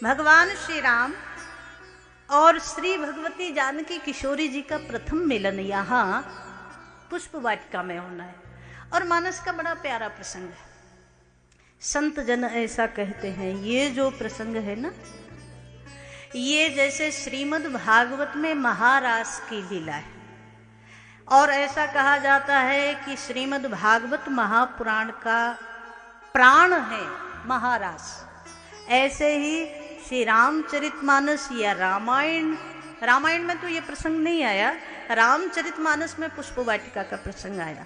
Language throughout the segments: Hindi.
भगवान श्री राम और श्री भगवती जानकी किशोरी जी का प्रथम मिलन यहाँ पुष्प वाटिका में होना है और मानस का बड़ा प्यारा प्रसंग है। संत जन ऐसा कहते हैं, ये जो प्रसंग है ना, ये जैसे श्रीमद् भागवत में महारास की लीला है। और ऐसा कहा जाता है कि श्रीमद् भागवत महापुराण का प्राण है महारास। ऐसे ही श्री रामचरितमानस या रामायण में तो ये प्रसंग नहीं आया, रामचरितमानस में पुष्प वाटिका का प्रसंग आया।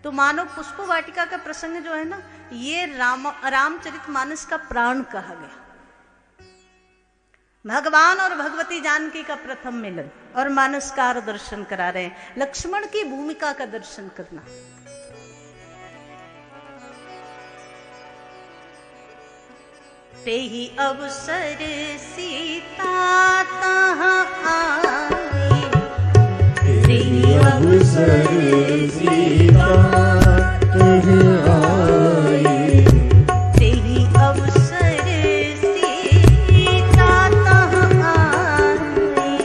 तो मानो पुष्प वाटिका का प्रसंग जो है ना, ये रामचरितमानस का प्राण कहा गया। भगवान और भगवती जानकी का प्रथम मिलन और मानसकार दर्शन करा रहे हैं, लक्ष्मण की भूमिका का दर्शन करना। ते ही अवसर सीता तहाँ आई, ते ही अवसर सीता तहाँ आई, ते ही अवसर सीता तहाँ आई,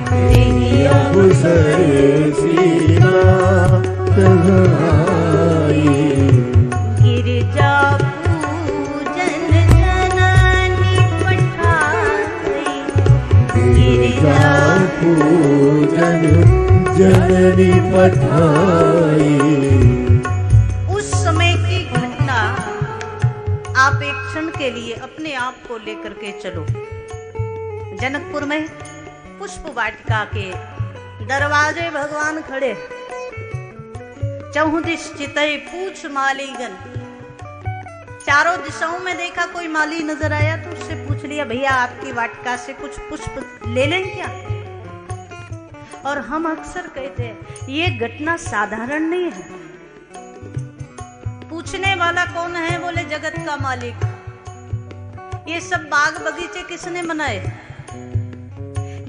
ते ही अवसर सीता तहाँ आई। गिरजा पूजन जननी पठाई। उस समय की घटना आप एक क्षण के लिए अपने आप को लेकर के चलो। जनकपुर में पुष्प वाटिका के दरवाजे भगवान खड़े, चहुदिश चितई पूछ मालीगन। चारों दिशाओं में देखा, कोई माली नजर आया तो उससे पूछ लिया, भैया आपकी वाटिका से कुछ पुष्प ले लें क्या? और हम अक्सर कहते हैं ये घटना साधारण नहीं है। पूछने वाला कौन है? बोले जगत का मालिक। ये सब बाग बगीचे किसने बनाए?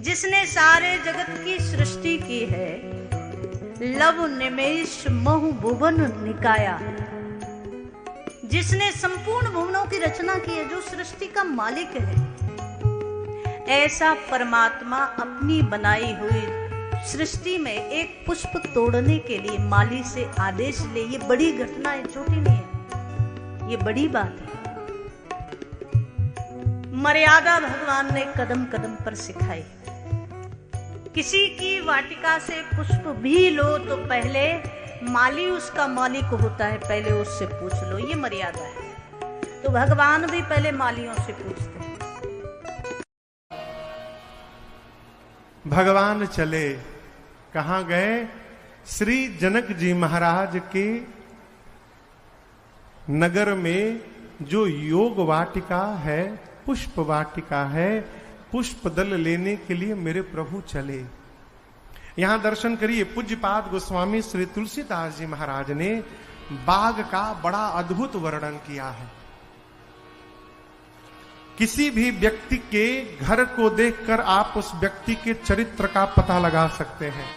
जिसने सारे जगत की सृष्टि की है। लव निमेष महु भुवन निकाया, जिसने संपूर्ण भुवनों की रचना की है, जो सृष्टि का मालिक है। ऐसा परमात्मा अपनी बनाई हुई सृष्टि में एक पुष्प तोड़ने के लिए माली से आदेश ले, ये बड़ी घटना है, छोटी नहीं है, ये बड़ी बात है। मर्यादा भगवान ने कदम कदम पर सिखाई। किसी की वाटिका से पुष्प भी लो तो पहले माली उसका मालिक होता है, पहले उससे पूछ लो, ये मर्यादा है। तो भगवान भी पहले मालियों से पूछते हैं। भगवान चले, कहाँ गए? श्री जनक जी महाराज के नगर में जो योग वाटिका है, पुष्प वाटिका है, पुष्प दल लेने के लिए मेरे प्रभु चले। यहां दर्शन करिए, पूज्यपाद गोस्वामी श्री तुलसीदास जी महाराज ने बाग का बड़ा अद्भुत वर्णन किया है। किसी भी व्यक्ति के घर को देखकर आप उस व्यक्ति के चरित्र का पता लगा सकते हैं।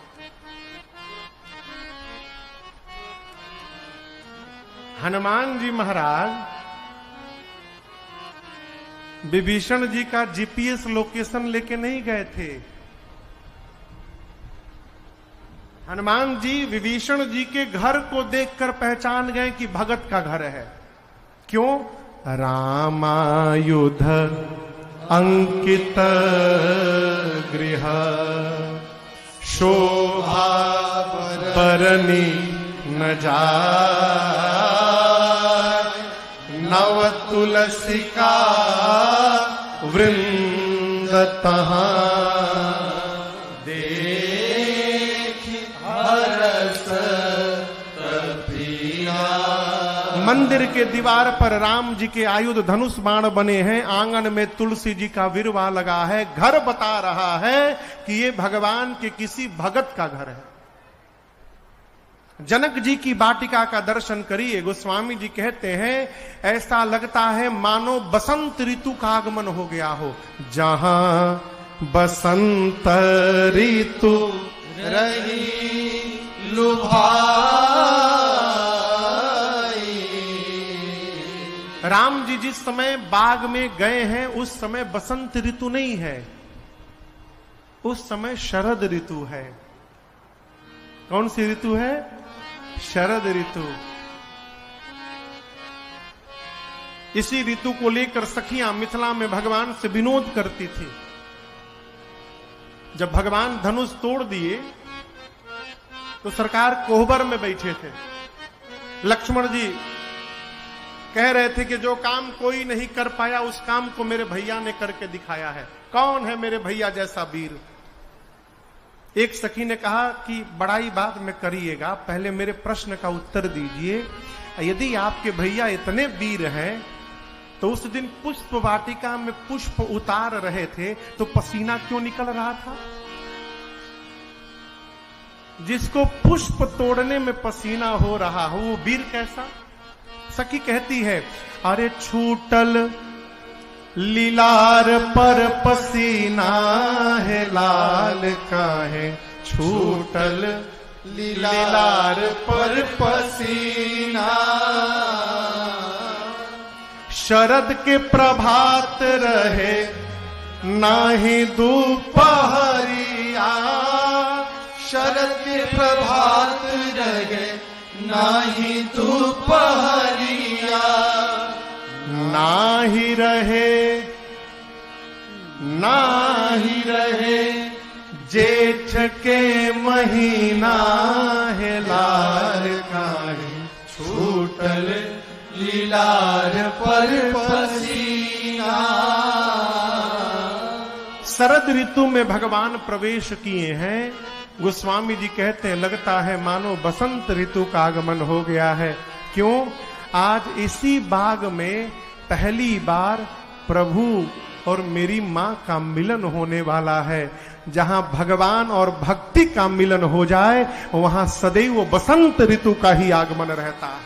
हनुमान जी महाराज विभीषण जी का जीपीएस लोकेशन लेके नहीं गए थे। हनुमान जी विभीषण जी के घर को देखकर पहचान गए कि भगत का घर है। क्यों? रामायुध अंकित गृह शोभा परनी न जाय, नव तुलसी का वृंद तहाँ मंदिर के दीवार पर राम जी के आयुध धनुष बाण बने हैं, आंगन में तुलसी जी का विरवा लगा है। घर बता रहा है कि ये भगवान के किसी भगत का घर है। जनक जी की वाटिका का दर्शन करिए, गोस्वामी जी कहते हैं ऐसा लगता है मानो बसंत ऋतु का आगमन हो गया हो। जहां बसंत ऋतु रही लुभा राम जी जिस समय बाग में गए हैं उस समय बसंत ऋतु नहीं है, उस समय शरद ऋतु है। कौन सी ऋतु है? शरद ऋतु। इसी ऋतु को लेकर सखियां मिथिला में भगवान से विनोद करती थी। जब भगवान धनुष तोड़ दिए तो सरकार कोहबर में बैठे थे। लक्ष्मण जी कह रहे थे कि जो काम कोई नहीं कर पाया उस काम को मेरे भैया ने करके दिखाया है। कौन है मेरे भैया जैसा वीर? एक सखी ने कहा कि बड़ाई बाद में करिएगा, पहले मेरे प्रश्न का उत्तर दीजिए। यदि आपके भैया इतने वीर हैं तो उस दिन पुष्प वाटिका में पुष्प उतार रहे थे तो पसीना क्यों निकल रहा था? जिसको पुष्प तोड़ने में पसीना हो रहा हो वो वीर कैसा? सखी कहती है, अरे छूटल लीलार पर पसीना है लाल का है, छूटल लीलार पर पसीना। शरद के प्रभात रहे नाही दोपहरिया, शरद के प्रभात रहे नाही दोपहरिया। नाही रहे जेठ के महीना है लाल का है, छूटल लीलार पर पसीना। शरद ऋतु में भगवान प्रवेश किए हैं। गोस्वामी जी कहते हैं लगता है मानो बसंत ऋतु का आगमन हो गया है। क्यों? आज इसी बाग में पहली बार प्रभु और मेरी मां का मिलन होने वाला है। जहां भगवान और भक्ति का मिलन हो जाए वहां सदैव बसंत ऋतु का ही आगमन रहता है।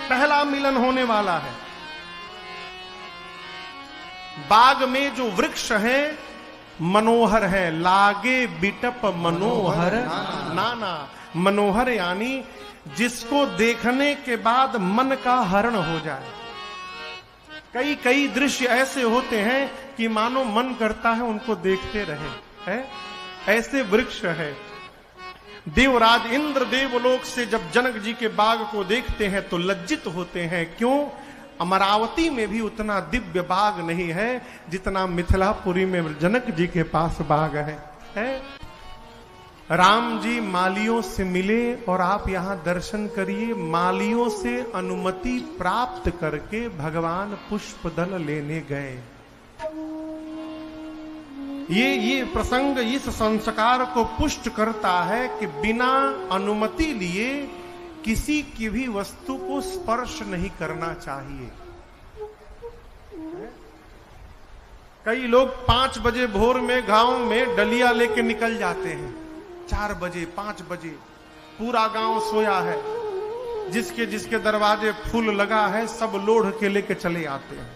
पहला मिलन होने वाला है। बाग में जो वृक्ष है मनोहर है, लागे बिटप मनोहर नाना। मनोहर यानी जिसको देखने के बाद मन का हरण हो जाए। कई कई दृश्य ऐसे होते हैं कि मानो मन करता है उनको देखते रहे, है ऐसे वृक्ष है। देवराज इंद्र देवलोक से जब जनक जी के बाग को देखते हैं तो लज्जित होते हैं। क्यों? अमरावती में भी उतना दिव्य बाग नहीं है जितना मिथिलापुरी में जनक जी के पास बाग है? राम जी मालियों से मिले और आप यहां दर्शन करिए। मालियों से अनुमति प्राप्त करके भगवान पुष्प दल लेने गए। ये प्रसंग इस संस्कार को पुष्ट करता है कि बिना अनुमति लिए किसी की भी वस्तु को स्पर्श नहीं करना चाहिए। कई लोग 5 बजे भोर में गांव में डलिया लेके निकल जाते हैं। 4 बजे 5 बजे पूरा गांव सोया है, जिसके जिसके दरवाजे फूल लगा है सब लोढ़ के लेके चले आते हैं।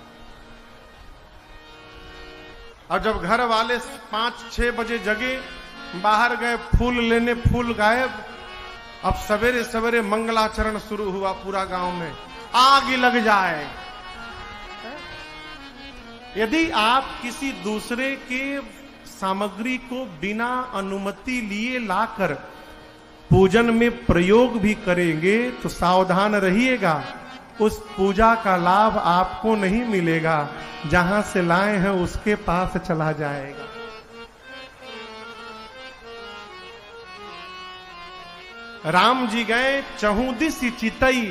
और जब घर वाले 5-6 बजे जगे, बाहर गए फूल लेने, फूल गायब। अब सवेरे सवेरे मंगलाचरण शुरू हुआ पूरा गांव में, आग लग जाए। यदि आप किसी दूसरे के सामग्री को बिना अनुमति लिए लाकर पूजन में प्रयोग भी करेंगे तो सावधान रहिएगा, उस पूजा का लाभ आपको नहीं मिलेगा। जहां से लाए हैं उसके पास चला जाएगा। राम जी गए चहुदिसी चितई,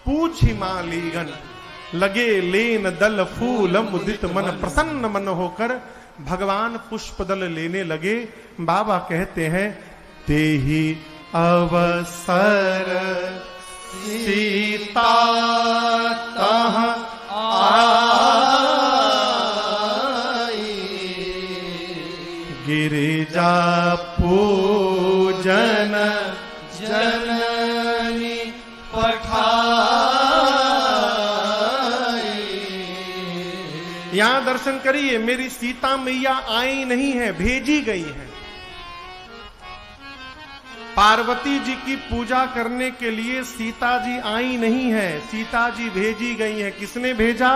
पूछी मालीगन, लगे लेन दल फूल मुदित मन। प्रसन्न मन होकर भगवान पुष्प दल लेने लगे। बाबा कहते हैं तेहि अवसर सीता तह आई, गिरिजा पूजन जननी पठाई। यहां दर्शन करिए, मेरी सीता मैया आई नहीं है, भेजी गई है। पार्वती जी की पूजा करने के लिए सीता जी आई नहीं है, सीता जी भेजी गई है। किसने भेजा?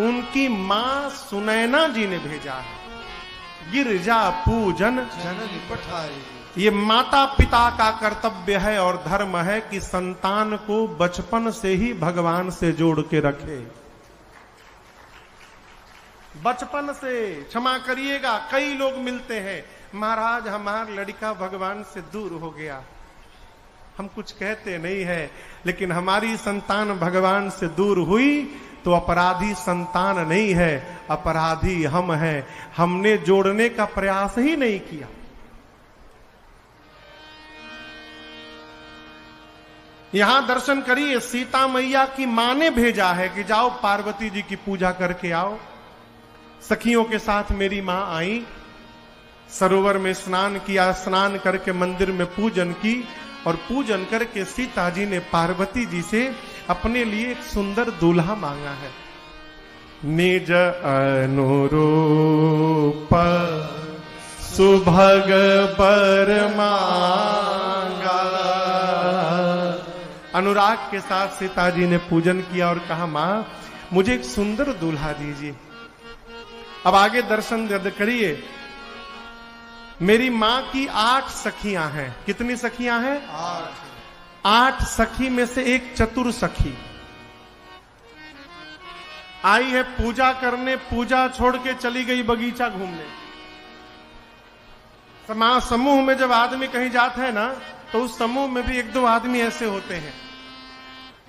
उनकी मां सुनैना जी ने भेजा है। गिरजा पूजन जननी पठाई। ये माता पिता का कर्तव्य है और धर्म है कि संतान को बचपन से ही भगवान से जोड़ के रखे। बचपन से, क्षमा करिएगा, कई लोग मिलते हैं, महाराज हमारा लड़का भगवान से दूर हो गया। हम कुछ कहते नहीं है, लेकिन हमारी संतान भगवान से दूर हुई तो अपराधी संतान नहीं है, अपराधी हम हैं। हमने जोड़ने का प्रयास ही नहीं किया। यहां दर्शन करिए, सीता मैया की मां ने भेजा है कि जाओ पार्वती जी की पूजा करके आओ। सखियों के साथ मेरी मां आई, सरोवर में स्नान किया, स्नान करके मंदिर में पूजन की और पूजन करके सीता जी ने पार्वती जी से अपने लिए एक सुंदर दूल्हा मांगा है। निज अनुरूप सुभग बर मांगा। अनुराग के साथ सीता जी ने पूजन किया और कहा, मां मुझे एक सुंदर दूल्हा दीजिए। अब आगे दर्शन करिए। मेरी मां की 8 सखियां हैं। कितनी सखियां हैं? 8 सखी में से एक चतुर सखी आई है पूजा करने। पूजा छोड़ के चली गई बगीचा घूमने। समूह में जब आदमी कहीं जाते हैं ना, तो उस समूह में भी 1-2 आदमी ऐसे होते हैं,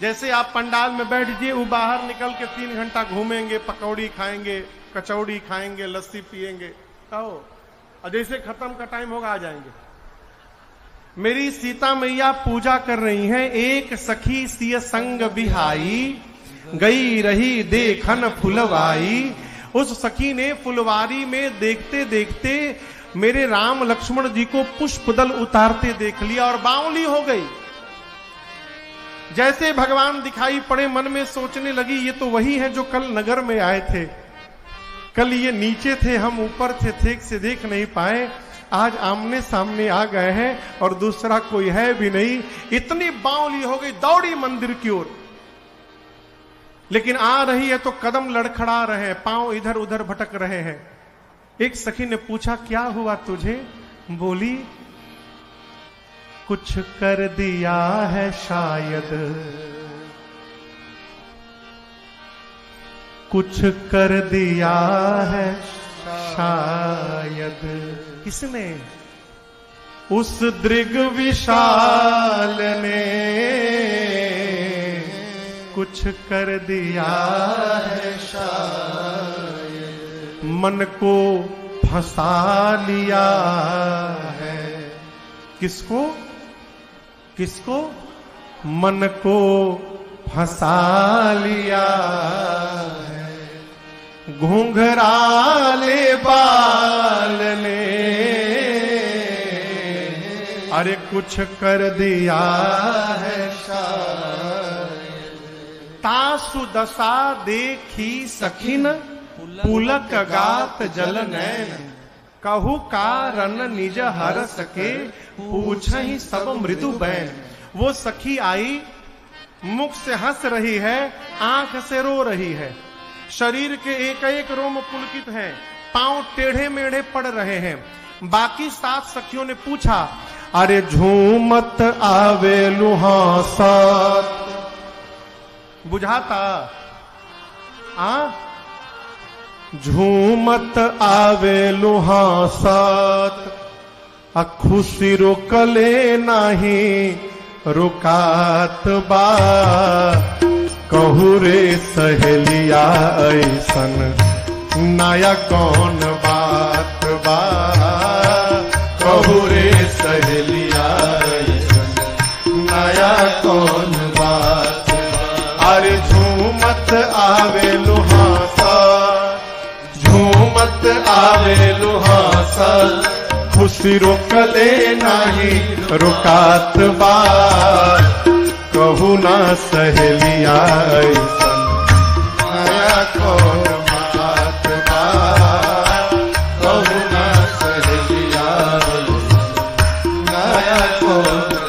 जैसे आप पंडाल में बैठ जाइए, वो बाहर निकल के 3 घंटा घूमेंगे, पकौड़ी खाएंगे, कचौड़ी खाएंगे, लस्सी पिएंगे, और जैसे खत्म का टाइम होगा आ जाएंगे। मेरी सीता मैया पूजा कर रही हैं। एक सखी सिय संग बिहाई, गई रही देखन फुलवाई। उस सखी ने फुलवारी में देखते देखते मेरे राम लक्ष्मण जी को पुष्पदल उतारते देख लिया और बावली हो गई। जैसे भगवान दिखाई पड़े, मन में सोचने लगी, ये तो वही है जो कल नगर में आए थे। कल ये नीचे थे, हम ऊपर थे, ठीक से देख नहीं पाए। आज आमने सामने आ गए हैं और दूसरा कोई है भी नहीं। इतनी बावली हो गई, दौड़ी मंदिर की ओर। लेकिन आ रही है तो कदम लड़खड़ा रहे हैं, पांव इधर उधर भटक रहे हैं। एक सखी ने पूछा, क्या हुआ तुझे? बोली, कुछ कर दिया है शायद, कुछ कर दिया है शायद। किसने? उस दृग विशाल ने कुछ कर दिया है शायद। मन को फंसा लिया है। किसको? किसको? मन को फंसा लिया है। घुंघराले बाल ने अरे कुछ कर दिया है शायद। तासु दशा देखी सखिन पुलक गात जल नैन, कहु कारण निज हर सके, पूछहि सब मृदु बैन। वो सखी आई, मुख से हंस रही है, आंख से रो रही है, शरीर के एक एक रोम पुलकित हैं, पांव टेढ़े मेढ़े पड़ रहे हैं। बाकी 7 सखियों ने पूछा, अरे झूमत आवे लुहासात। बुझाता? झूमत आवे लुहासात, खुशी रोकले नाही रुकात बा। कहू रे सहेलिया ऐसन नया कौन बात बा। कहू रे सहेलिया ऐसन नया कौन बात बा। अरे झूमत आवे लुहासा, झूमत आवे लुहासा, खुशी रोकले नाही रुकात बा। कहू ना सहेलिया ऐसन नया कौन बात बा। कहू ना सहेलिया ऐसन नया कौन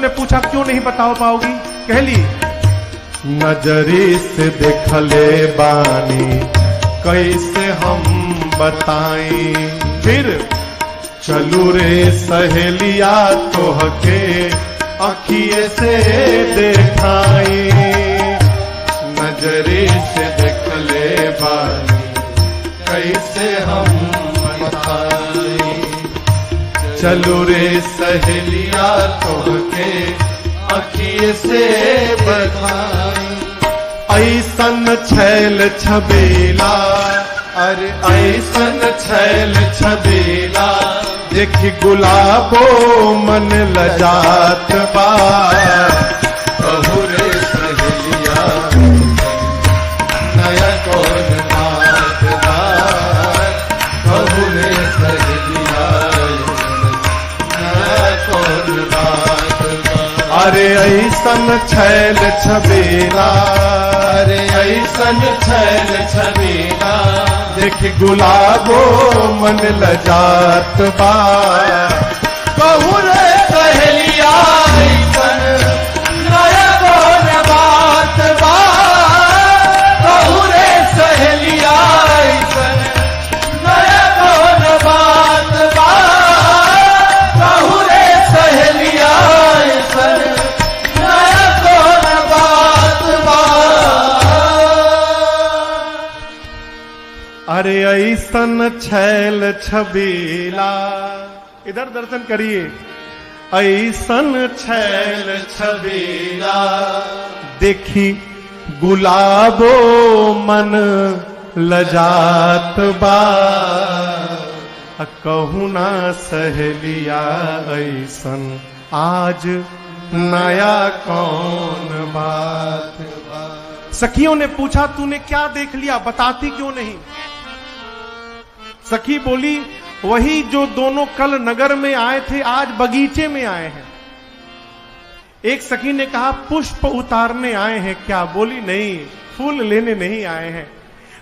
ने पूछा क्यों नहीं बता पाओगी? कहली नजरी से देखले बानी कैसे हम बताई, फिर चलू रे सहेलिया तोहके अखिए से देखाई। नजरी से देखले बानी कैसे हम बताई, चलू रे सहेलिया तोहके अखिए से बताई। ऐसन छैल छबेला, अरे ऐसन छैल छबेला, देखी गुलाबो मन लजात बा। कहू रे सहेलिया नया कौन बात बा, कहू रे सहेलिया नया कौन बात बा। अरे ऐसन छैल छबेला, अरे ऐसन छैल छबेला, देखी गुलाबो मन लजात बा। कहू रे सहेलिया ऐसन नया कौन बात बा, कहू रे सहेलिया ऐसन नया कौन बात बा, कहू रे सहेलिया ऐसन नया कौन बात बा। अरे ऐसन छैल छबीला, इधर दर्शन करिए। ऐसन छैल छबीला, देखी गुलाबो मन लजात बा। कहू ना सहेलिया ऐसन आज नया कौन बात बा। सखियों ने पूछा तूने क्या देख लिया, बताती क्यों नहीं? सखी बोली वही जो दोनों कल नगर में आए थे आज बगीचे में आए हैं। एक सखी ने कहा पुष्प उतारने आए हैं क्या? बोली नहीं, फूल लेने नहीं आए हैं।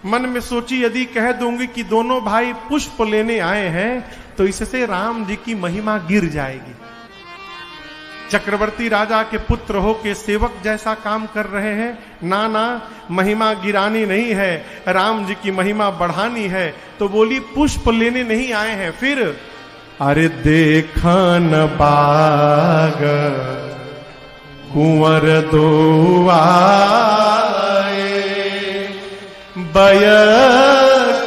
मन में सोची यदि कह दूंगी कि दोनों भाई पुष्प लेने आए हैं तो इससे राम जी की महिमा गिर जाएगी। चक्रवर्ती राजा के पुत्र हो के सेवक जैसा काम कर रहे हैं। ना ना, महिमा गिरानी नहीं है, राम जी की महिमा बढ़ानी है। तो बोली पुष्प लेने नहीं आए हैं। फिर अरे देखन बाग कुंवर दो आए, बय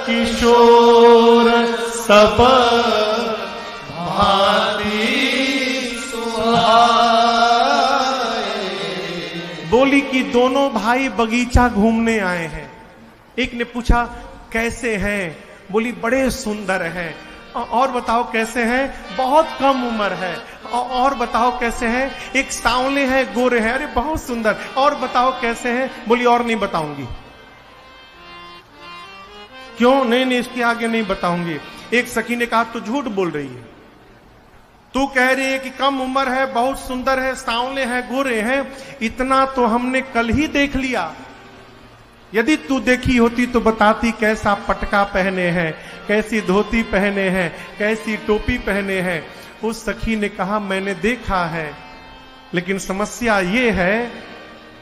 किशोर सब बोली कि दोनों भाई बगीचा घूमने आए हैं। एक ने पूछा कैसे हैं? बोली बड़े सुंदर हैं। और बताओ कैसे हैं? बहुत कम उम्र है। और बताओ कैसे हैं? एक सांवले हैं, गोरे हैं। अरे बहुत सुंदर। और बताओ कैसे हैं? बोली और नहीं बताऊंगी। क्यों? नहीं, इसके आगे नहीं बताऊंगी। एक सखी ने कहा तू झूठ बोल रही है, तू कह रही है कि कम उम्र है, बहुत सुंदर है, सांवले हैं, गोरे हैं। इतना तो हमने कल ही देख लिया। यदि तू देखी होती तो बताती कैसा पटका पहने हैं, कैसी धोती पहने हैं, कैसी टोपी पहने हैं। उस सखी ने कहा मैंने देखा है, लेकिन समस्या ये है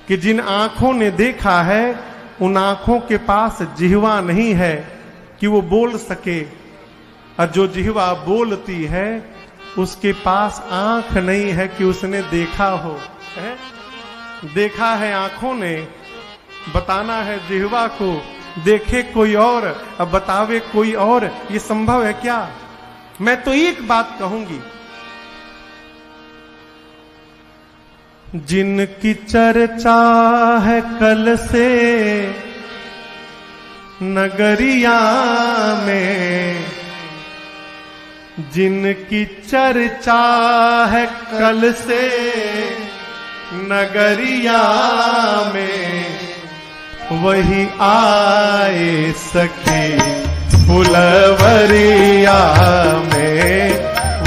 कि जिन आंखों ने देखा है उन आंखों के पास जिह्वा नहीं है कि वो बोल सके, और जो जिह्वा बोलती है उसके पास आंख नहीं है कि उसने देखा हो। है? देखा है आंखों ने, बताना है जिह्वा को। देखे कोई और अब बतावे कोई और, ये संभव है क्या? मैं तो एक बात कहूंगी, जिनकी चर्चा है कल से नगरिया में, जिनकी चर्चा है कल से नगरिया में, वही आए सके फुलवरिया में,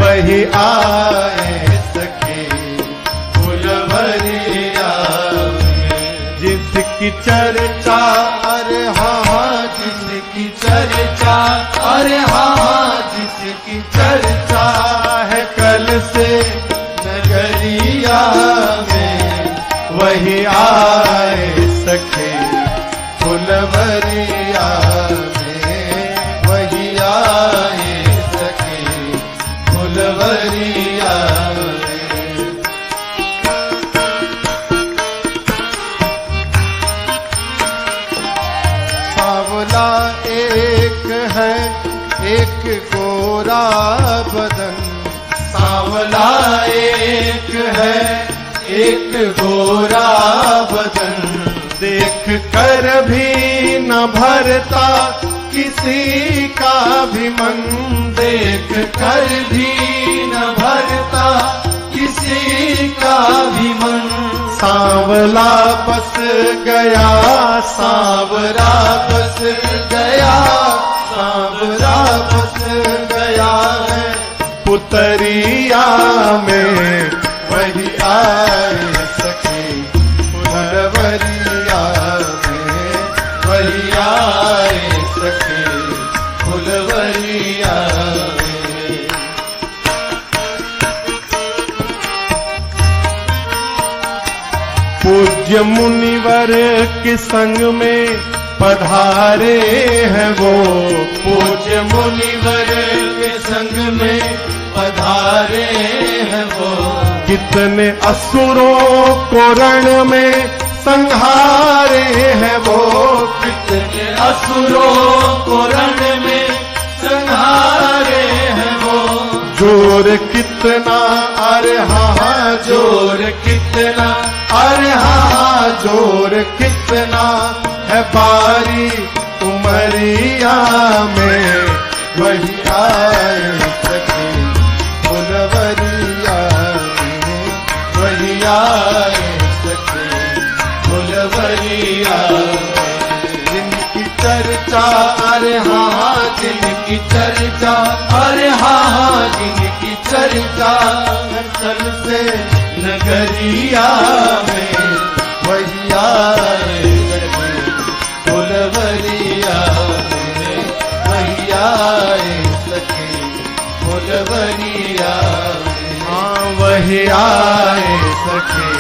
वही आए सके फुलवरिया में। जिसकी चर्चा, अरे हाँ जिसकी चर्चा, अरे हाँ जिसकी चर्चा है कल से नगरिया वही आए सखी फुलवरिया में, वही आए सखी फुलवरिया में। सांवला एक है एक गोरा बदन, सांवला एक है एक गोरा बदन, देख कर भी न भरता किसी का भी मन, देख कर भी न भरता किसी का भी मन। सांवला बस गया, सांवरा बस गया, सांवरा बस गया है पुतरिया में, वही आए सखी फुलवरिया में, वही आए सखी फुलवरिया में। पूज्य मुनिवर के संग में पधारे हैं वो, पूज्य मुनिवर के संग में पधारे हैं वो, कितने असुरों को रण में संहारे हैं वो, कितने असुरों को रण में संहारे हैं वो। जोर कितना अरे हाँ जोर कितना, अरे हाँ जोर कितना है बारी उमरिया में, वही आए सखी फुलवरिया में, वही आए सखी फुलवरिया में। जिनकी चर्चा अरे हाँ जिनकी चर्चा, अरे हाँ जिनकी चर्चा चल से नगरिया में, वही आए सखी फुलवरिया में, वही आए सखी फुलवरिया में। हाँ वही आए सखी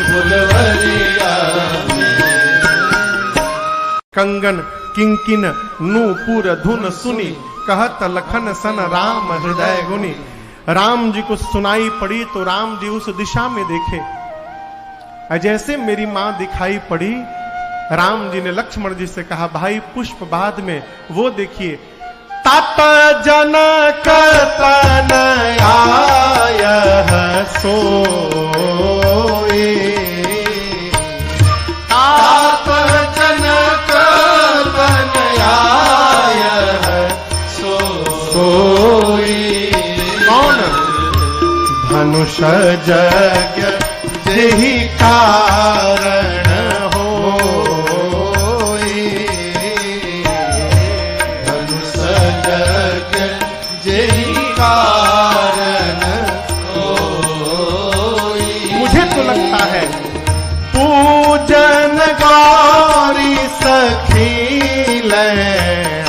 फुलवरिया में। कंगन किंकिन नूपुर धुन सुनी, कहत लखन सन राम हृदय गुनी। राम जी को सुनाई पड़ी तो राम जी उस दिशा में देखे, जैसे मेरी मां दिखाई पड़ी, राम जी ने लक्ष्मण जी से कहा भाई पुष्प बाद में वो देखिए। तप जनक तनया सोए, ताप जनक तनया सोए। कौन? धनुष जग जेहि कारण होए, धनुष जग जेहि कारण होए। मुझे तो लगता है पूजन गौरी सखी ले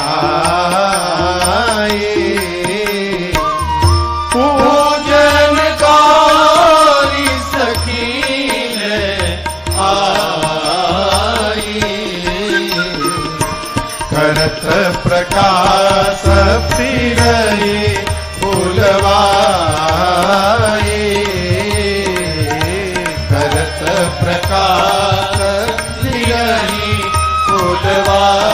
आए, पूजन गौरी सखी ले आई। करत प्रकाश फिरई फुलवाई, करत प्रकाश फिरई फुलवाई,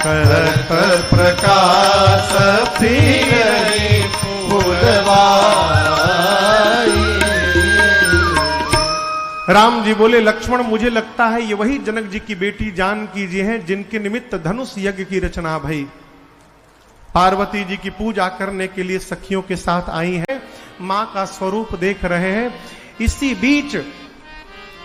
करत प्रकाश फिरई फुलवाई। राम जी बोले लक्ष्मण मुझे लगता है ये वही जनक जी की बेटी जानकी जी हैं जिनके निमित्त धनुष यज्ञ की रचना भई। पार्वती जी की पूजा करने के लिए सखियों के साथ आई हैं, मां का स्वरूप देख रहे हैं। इसी बीच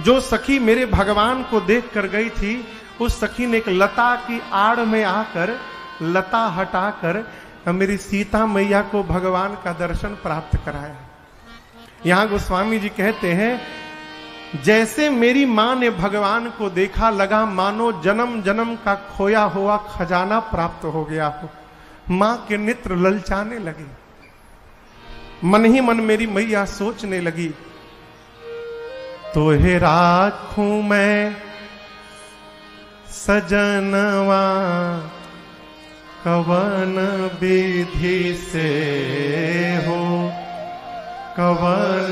जो सखी मेरे भगवान को देख कर गई थी, उस सखी ने एक लता की आड़ में आकर लता हटाकर मेरी सीता मैया को भगवान का दर्शन प्राप्त कराया। यहां गोस्वामी जी कहते हैं जैसे मेरी मां ने भगवान को देखा, लगा मानो जन्म जन्म का खोया हुआ खजाना प्राप्त हो गया हो। मां के नेत्र ललचाने लगे। मन ही मन मेरी मैया सोचने लगी, तो हे राखूं मैं सजनवा कवन विधि से हो, कवन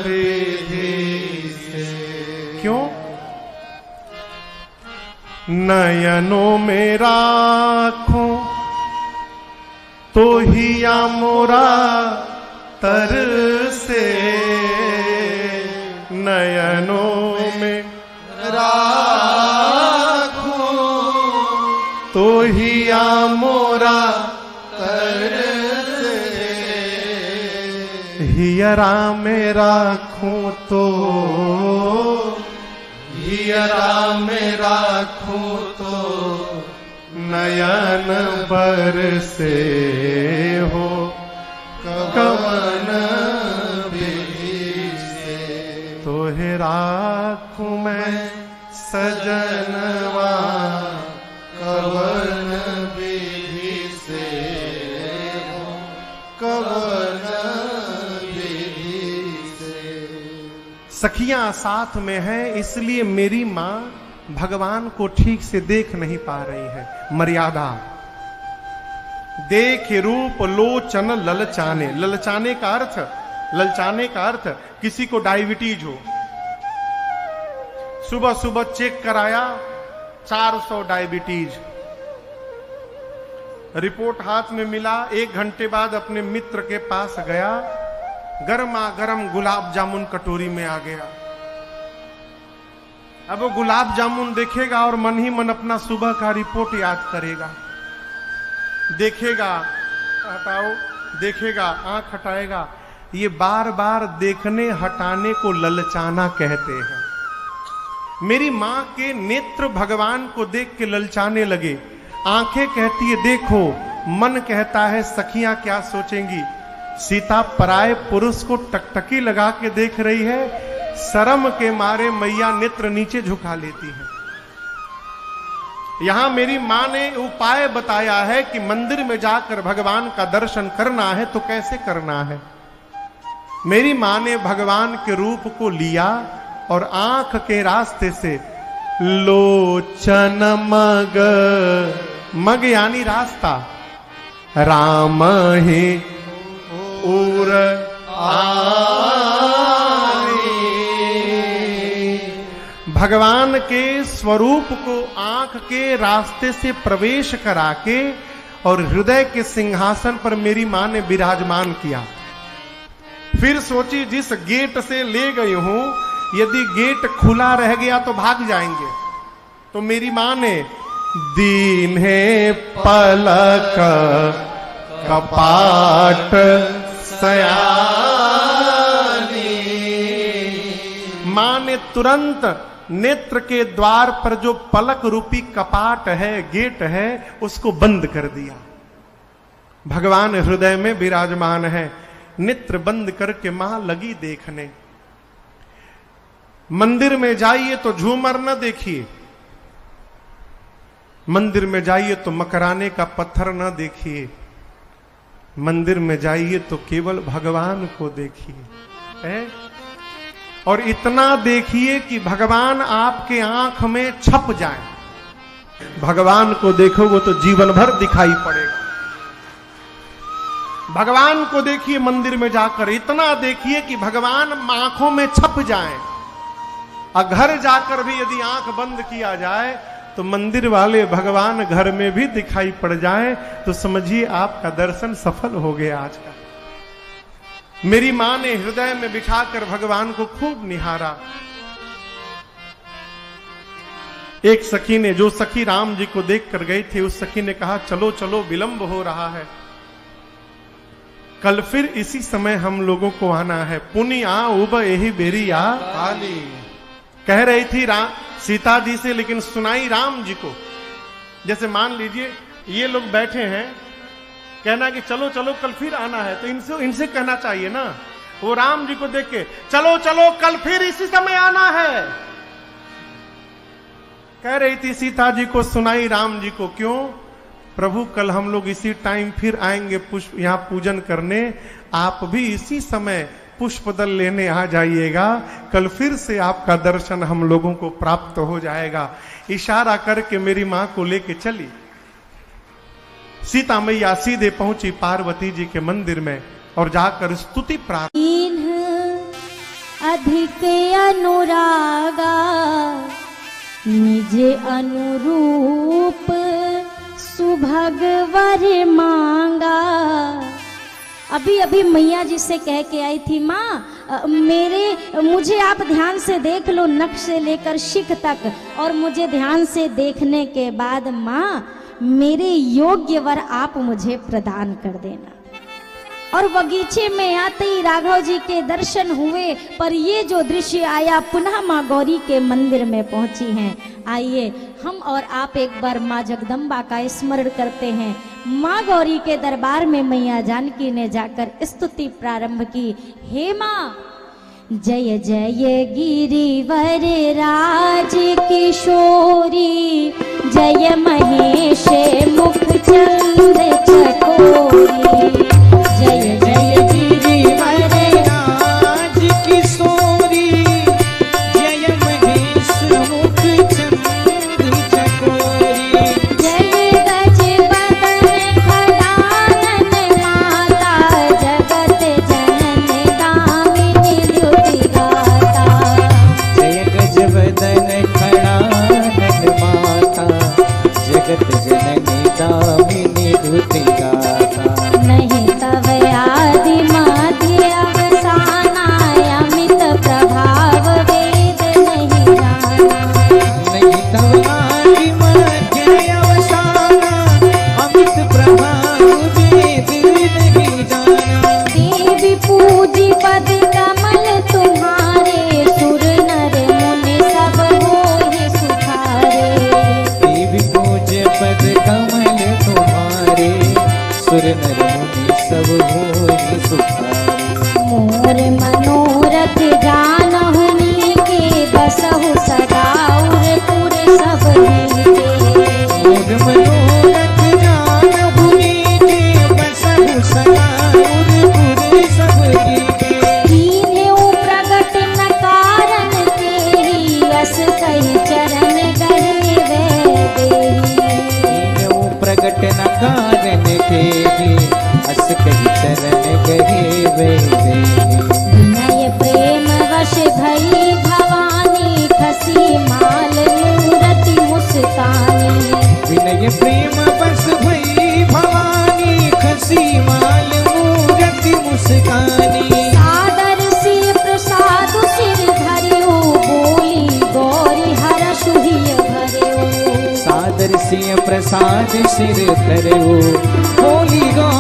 विधि से। क्यों? नयनों में राखूं तो हिया मोरा तर से, नयनों में राखूं तो हिया मोरा तर से, हियरा में राखूं तो, हियरा में राखूं तो नयन बरसे हो, कवन विधि से। तो हे राखूं मैं सजनवा कवन विधि से हो, कवन विधि से। सखियां साथ में हैं, इसलिए मेरी मां भगवान को ठीक से देख नहीं पा रही है। मर्यादा। देख रूप लोचन ललचाने, ललचाने का अर्थ, ललचाने का अर्थ किसी को डायबिटीज हो, सुबह सुबह चेक कराया 400 डायबिटीज, रिपोर्ट हाथ में मिला, 1 घंटे बाद अपने मित्र के पास गया, गर्मा गर्म गुलाब जामुन कटोरी में आ गया। अब वो गुलाब जामुन देखेगा और मन ही मन अपना सुबह का रिपोर्ट याद करेगा, देखेगा, हटाओ, देखेगा, आंख हटाएगा। ये बार बार देखने हटाने को ललचाना कहते हैं। मेरी मां के नेत्र भगवान को देख के ललचाने लगे। आंखें कहती है देखो, मन कहता है सखियां क्या सोचेंगी। सीता पराये पुरुष को टकटकी लगा के देख रही है, शर्म के मारे मैया नेत्र नीचे झुका लेती है। यहां मेरी मां ने उपाय बताया है कि मंदिर में जाकर भगवान का दर्शन करना है तो कैसे करना है। मेरी मां ने भगवान के रूप को लिया और आंख के रास्ते से लोचन मग, मग यानी रास्ता, राम ही उर भगवान के स्वरूप को आंख के रास्ते से प्रवेश करा के और हृदय के सिंहासन पर मेरी मां ने विराजमान किया। फिर सोची जिस गेट से ले गई हूं, यदि गेट खुला रह गया तो भाग जाएंगे। तो मेरी मां ने दीन है पलक कपाट सयानी, मां ने तुरंत नेत्र के द्वार पर जो पलक रूपी कपाट है, गेट है, उसको बंद कर दिया। भगवान हृदय में विराजमान है। नेत्र बंद करके मां लगी देखने। मंदिर में जाइए तो झूमर न देखिए, मंदिर में जाइए तो मकराने का पत्थर न देखिए, मंदिर में जाइए तो केवल भगवान को देखिए। और इतना देखिए कि भगवान आपके आंख में छप जाए। भगवान को देखोगे तो जीवन भर दिखाई पड़ेगा। भगवान को देखिए मंदिर में जाकर, इतना देखिए कि भगवान आंखों में छप जाए। और घर जाकर भी यदि आंख बंद किया जाए तो मंदिर वाले भगवान घर में भी दिखाई पड़ जाए, तो समझिए आपका दर्शन सफल हो गया आज का। मेरी मां ने हृदय में बिठाकर भगवान को खूब निहारा। एक सखी ने, जो सखी राम जी को देखकर गई थी, उस सखी ने कहा चलो चलो विलंब हो रहा है, कल फिर इसी समय हम लोगों को आना है। पुनि आ उब यही बेरी आ काली, कह रही थी सीता जी से, लेकिन सुनाई राम जी को। जैसे मान लीजिए ये लोग बैठे हैं, कहना कि चलो चलो कल फिर आना है, तो इनसे कहना चाहिए ना। वो राम जी को देख के चलो चलो कल फिर इसी समय आना है कह रही थी सीता जी को, सुनाई राम जी को। क्यों? प्रभु कल हम लोग इसी टाइम फिर आएंगे पुष्प यहाँ पूजन करने, आप भी इसी समय पुष्प दल लेने आ जाइएगा, कल फिर से आपका दर्शन हम लोगों को प्राप्त हो जाएगा। इशारा करके मेरी मां को लेके चली। सीता मैया सीधे पहुंची पार्वती जी के मंदिर में और जाकर स्तुति प्राप्त। अधिक अनुरागा निज अनुरूप सुभगवर मांगा। अभी अभी मैया जी से कह के आई थी, माँ मुझे आप ध्यान से देख लो, नख से लेकर शिख तक, और मुझे ध्यान से देखने के बाद माँ मेरे योग्य वर आप मुझे प्रदान कर देना। और बगीचे में आते ही राघव जी के दर्शन हुए, पर ये जो दृश्य आया, पुनः माँ गौरी के मंदिर में पहुंची हैं। आइए हम और आप एक बार माँ जगदम्बा का स्मरण करते हैं। माँ गौरी के दरबार में मैया जानकी ने जाकर स्तुति प्रारंभ की। हे माँ, जय जय गिरिवर राज किशोरी, जय महेश मुख चंद चकोरी। जय जय गिरिवर राज किशोरी, जय महेश मुख चंद चकोरी। जय गज बदन खड़ानन माता, जगत जननी दामिनी द्युति गाता। जय गज बदन खड़ानन माता, जगत जननी दामिनी द्युति गाता। नहीं तव आदि मध्य अवसाना, अमित प्रभाव वेद नहीं जाना। नहीं तव आदि मध्य अवसाना, अमित प्रभाव वेद नहीं जाना। देवी पूजी पद कमल तुम्हारे, सुर नर मुनि सब होहि सुखारे। देवी पूज्य पद कमल तुम्हारे, सुर नर मुनि सब होहि सुखारे। मोर मनोरथ जानहु नीके, बसहु सदा उर सब नीके। मोर मनोरथ जानहु नीके, बसहु सदा उर सब नीके। कीन्हु प्रगट न कारण तेहि, अस कहि चरण गहे वै देहि। कीन्हु प्रगट न कारण तेहि, अस कहि चरण गहे वै देहि। विनय प्रेम वश भई भवानी, खसी माल मूरति मुस्कानी। विनय प्रेम बस भई भवानी, खसी माल मूरति मुस्कानी। सादर सिय प्रसाद सिर धरियो, बोली गौरी हरषु हिय भरियो। सादर सिंह प्रसाद सिर धरो, बोली गौ